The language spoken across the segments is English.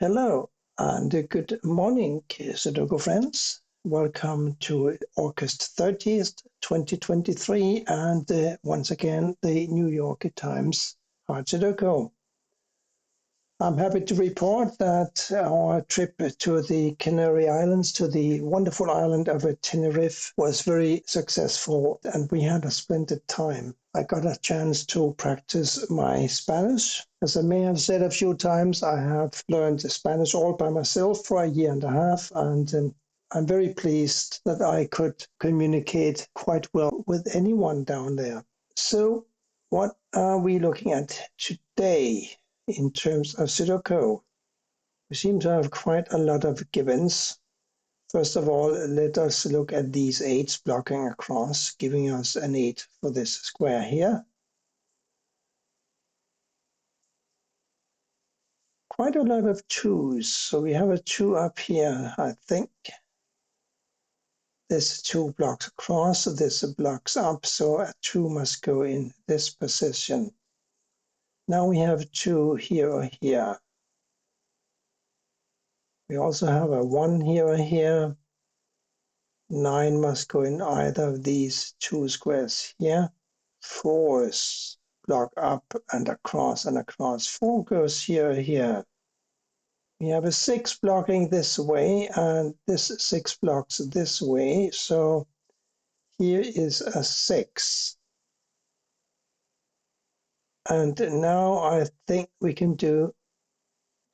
Hello and good morning, Sudoku friends. Welcome to August 30th, 2023, and once again, the New York Times Hard Sudoku. I'm happy to report that our trip to the Canary Islands, to the wonderful island of Tenerife, was very successful and we had a splendid time. I got a chance to practice my Spanish. As I may have said a few times, I have learned Spanish all by myself for a year and a half, and I'm very pleased that I could communicate quite well with anyone down there. So, what are we looking at today? In terms of Sudoku, we seem to have quite a lot of givens. First of all, let us look at these 8s blocking across, giving us an 8 for this square here. Quite a lot of 2s, so we have a 2 up here, I think. This 2 blocks across, this blocks up, so a 2 must go in this position. Now we have 2 here or here. We also have a 1 here or here. 9 must go in either of these 2 squares here. 4s block up and across and across. 4 goes here or here. We have a 6 blocking this way and this 6 blocks this way. So here is a 6. And now I think we can do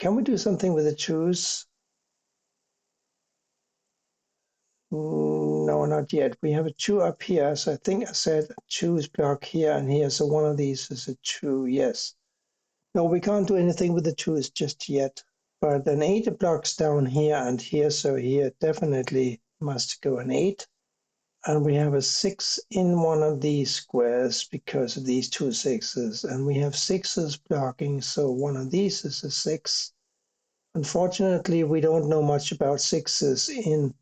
something with the 2s? No, not yet. We have a 2 up here, so I think I said 2's block here and here, so one of these is a 2, yes. No, we can't do anything with the 2's just yet, but an 8 blocks down here and here, so here definitely must go an 8. And we have a 6 in one of these squares because of these 2 6's, and we have 6's blocking, so one of these is a 6. Unfortunately, we don't know much about 6's in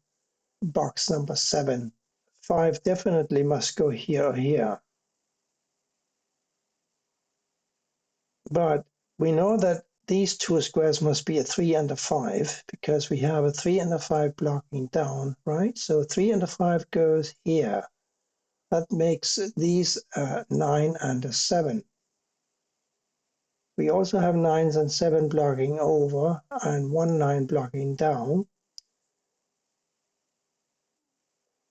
box number 7. 5 definitely must go here or here. But we know that these 2 squares must be a 3 and a 5 because we have a 3 and a 5 blocking down, right? So 3 and a 5 goes here. That makes these a 9 and a 7. We also have 9s and 7 blocking over and 1 9 blocking down.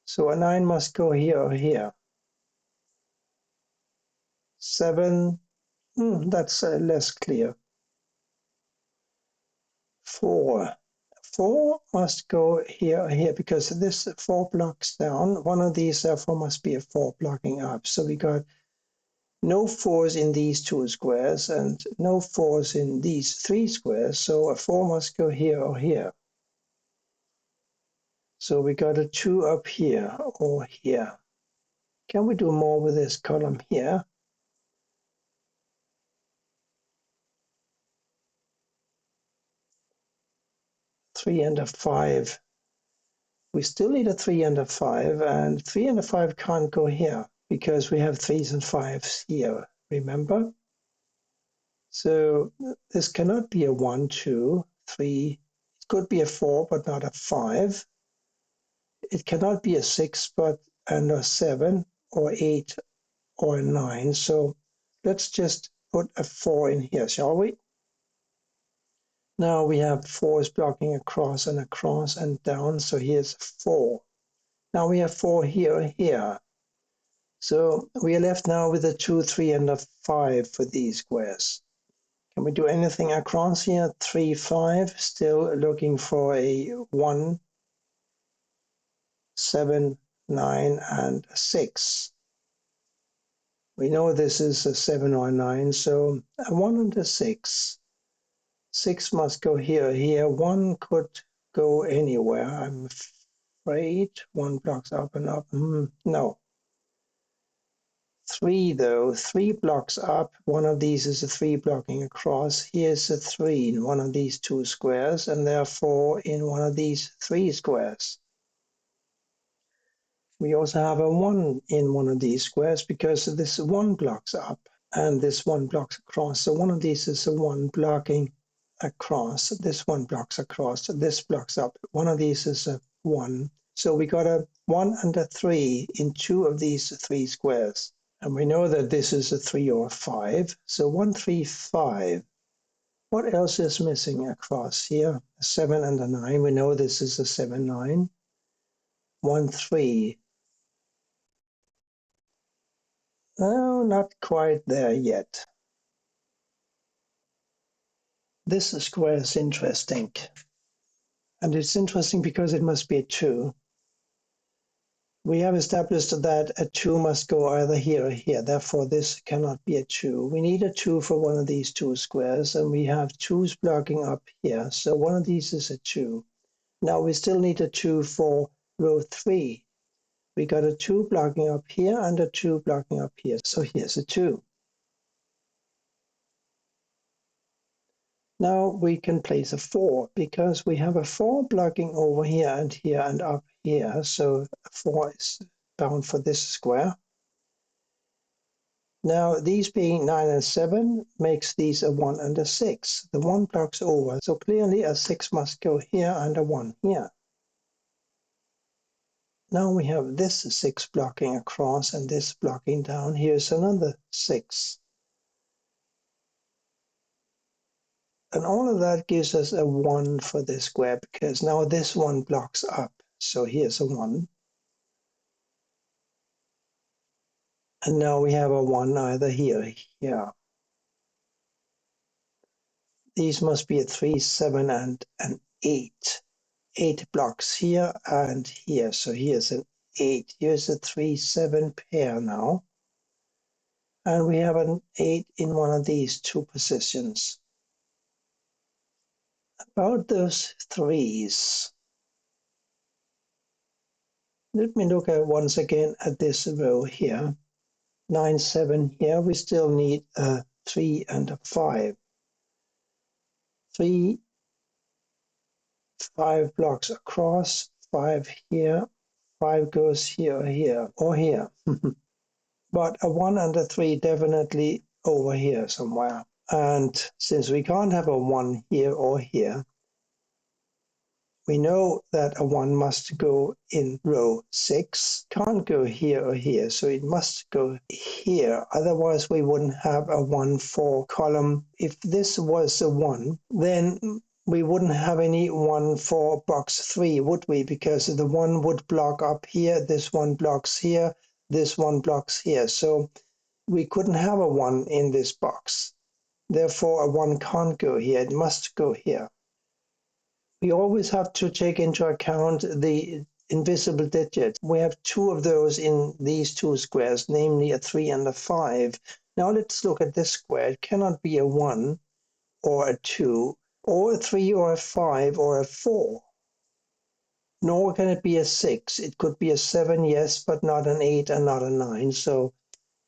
So a 9 must go here or here. 7, that's less clear. 4 must go here or here because this 4 blocks down. One of these therefore must be a 4 blocking up. So we got no 4s in these 2 squares and no 4s in these 3 squares. So a 4 must go here or here. So we got a 2 up here or here. Can we do more with this column here? Three and a 5. We still need a 3 and a 5, and 3 and a 5 can't go here because we have 3s and 5s here, remember? So this cannot be a 1, 2, 3. It could be a 4, but not a 5. It cannot be a 6, and a 7, or 8, or a 9. So let's just put a 4 in here, shall we? Now we have 4s blocking across and down, so here's 4. Now we have 4 here and here. So we are left now with a 2, 3, and a 5 for these squares. Can we do anything across here? 3, 5, still looking for a 1, 7, 9, and 6. We know this is a 7 or a 9, so a 1 and a 6. 6 must go here or here. 1 could go anywhere, I'm afraid. 1 blocks up and up. No. 3 though, 3 blocks up. One of these is a 3 blocking across. Here's a 3 in one of these 2 squares, and therefore in one of these 3 squares. We also have a 1 in one of these squares because this 1 blocks up and this 1 blocks across. So one of these is a 1 blocking across. This one blocks across. This blocks up. One of these is a 1. So we got a 1 and a 3 in 2 of these 3 squares. And we know that this is a 3 or a 5. So 1, 3, 5. What else is missing across here? A 7 and a 9. We know this is a 7, 9. 1, 3. No, not quite there yet. This square is interesting. And it's interesting because it must be a 2. We have established that a 2 must go either here or here. Therefore, this cannot be a 2. We need a 2 for one of these 2 squares, and we have 2's blocking up here. So one of these is a 2. Now we still need a 2 for row 3. We got a 2 blocking up here and a 2 blocking up here. So here's a 2. Now we can place a 4 because we have a 4 blocking over here and up here. So 4 is bound for this square. Now these being 9 and 7 makes these a 1 and a 6. The 1 blocks over. So clearly a 6 must go here and a 1 here. Now we have this 6 blocking across and this blocking down. Here's another 6. And all of that gives us a 1 for this square because now this one blocks up. So here's a 1. And now we have a 1 either here or here. These must be a 3, 7, and an 8. 8 blocks here and here. So here's an 8. Here's a 3, 7 pair now. And we have an 8 in one of these 2 positions. About those 3's. Let me look at once again at this row here. 9, 7 here. We still need a 3 and a 5. 3, 5 blocks across, 5 here. 5 goes here or here or here. But a 1 and a 3 definitely over here somewhere. And since we can't have a 1 here or here, we know that a 1 must go in row 6. Can't go here or here, so it must go here. Otherwise, we wouldn't have a 1 for column. If this was a 1, then we wouldn't have any 1 for box 3, would we? Because the 1 would block up here, this one blocks here, this one blocks here. So we couldn't have a 1 in this box. Therefore, a 1 can't go here. It must go here. We always have to take into account the invisible digits. We have 2 of those in these 2 squares, namely a 3 and a 5. Now let's look at this square. It cannot be a 1 or a 2 or a 3 or a 5 or a 4. Nor can it be a 6. It could be a 7, yes, but not an 8 and not a 9. So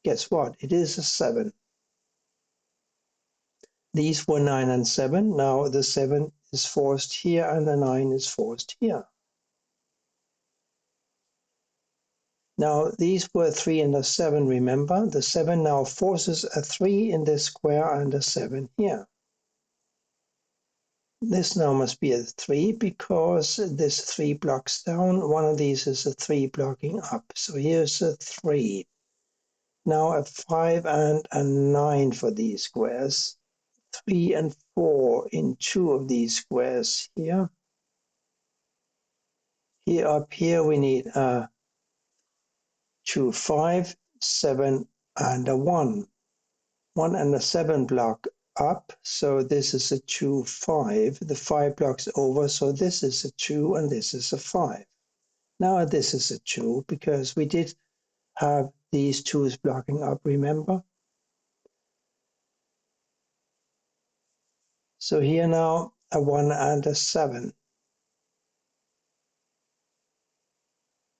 guess what? It is a 7. These were 9 and 7. Now the 7 is forced here and the 9 is forced here. Now these were 3 and a 7, remember? The 7 now forces a 3 in this square and a 7 here. This now must be a 3 because this 3 blocks down. One of these is a 3 blocking up. So here's a 3. Now a 5 and a 9 for these squares. 3 and 4 in 2 of these squares here. Here up here we need a 2, 5, 7 and a 1. 1 and a 7 block up, so this is a 2, 5. The 5 blocks over, so this is a 2 and this is a 5. Now this is a 2 because we did have these 2's blocking up, remember? So here now a 1 and a 7.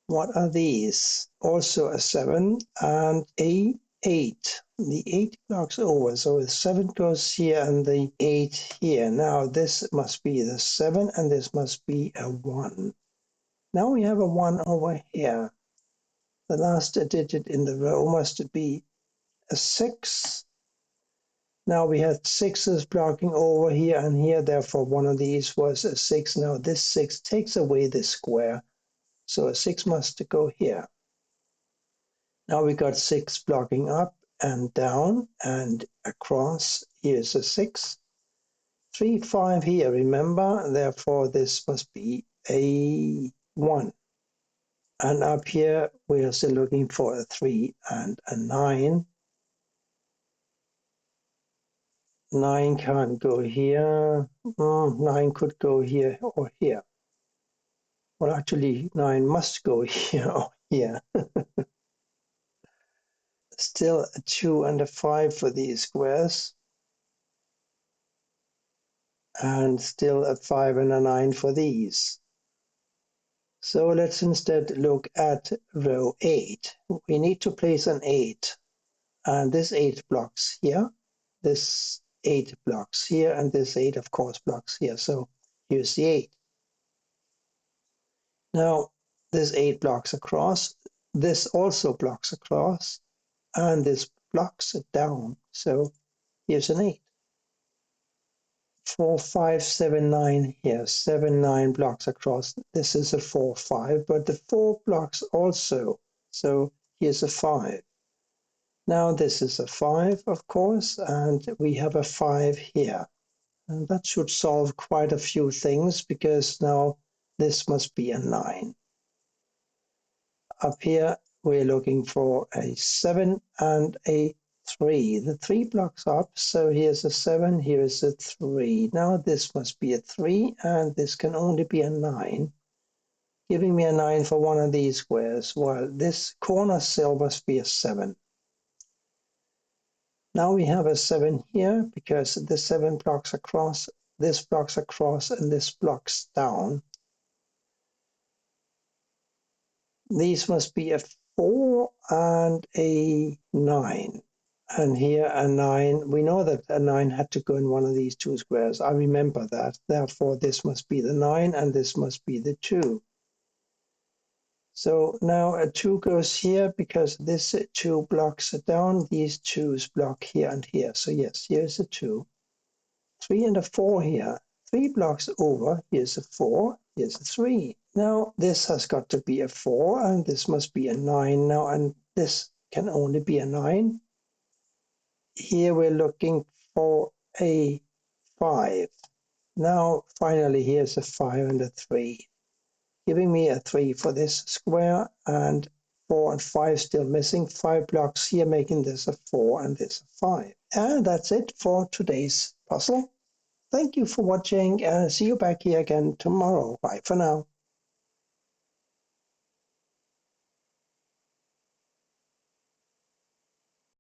What are these? Also a 7 and a 8. The 8 blocks over, so the 7 goes here and the 8 here. Now this must be the 7 and this must be a 1. Now we have a 1 over here. The last digit in the row must be a 6. Now we had 6s blocking over here and here, therefore one of these was a 6. Now this 6 takes away this square, so a 6 must go here. Now we got 6 blocking up and down and across. Here's a 6. 3, 5 here, remember, therefore this must be a 1. And up here we are still looking for a 3 and a 9. 9 can't go here. 9 could go here or here. Well, actually, 9 must go here or here. Still a 2 and a 5 for these squares. And still a 5 and a 9 for these. So let's instead look at row 8. We need to place an 8. And this 8 blocks here. This 8 blocks here. And this 8, of course, blocks here. So here's the 8. Now, this 8 blocks across. This also blocks across. And this blocks it down. So here's an 8. 4, 5, 7, 9 here. 7, 9 blocks across. This is a 4, 5, but the 4 blocks also. So here's a 5. Now this is a 5, of course, and we have a 5 here. And that should solve quite a few things, because now this must be a 9. Up here, we're looking for a 7 and a 3. The 3 blocks up, so here's a 7, here's a 3. Now this must be a 3, and this can only be a 9, giving me a 9 for one of these squares, while this corner cell must be a 7. Now we have a 7 here, because the 7 blocks across, this blocks across, and this blocks down. These must be a 4 and a 9. And here a 9. We know that a 9 had to go in one of these two squares. I remember that. Therefore, this must be the 9 and this must be the 2. So now a 2 goes here because this 2 blocks it down. These 2's block here and here. So yes, here's a 2. 3 and a 4 here. 3 blocks over. Here's a 4. Here's a 3. Now this has got to be a 4 and this must be a 9 now, and this can only be a 9. Here we're looking for a 5. Now finally here's a 5 and a 3, giving me a 3 for this square, and 4 and 5 still missing. 5 blocks here, making this a 4 and this a 5. And that's it for today's puzzle. Thank you for watching, and see you back here again tomorrow. Bye for now.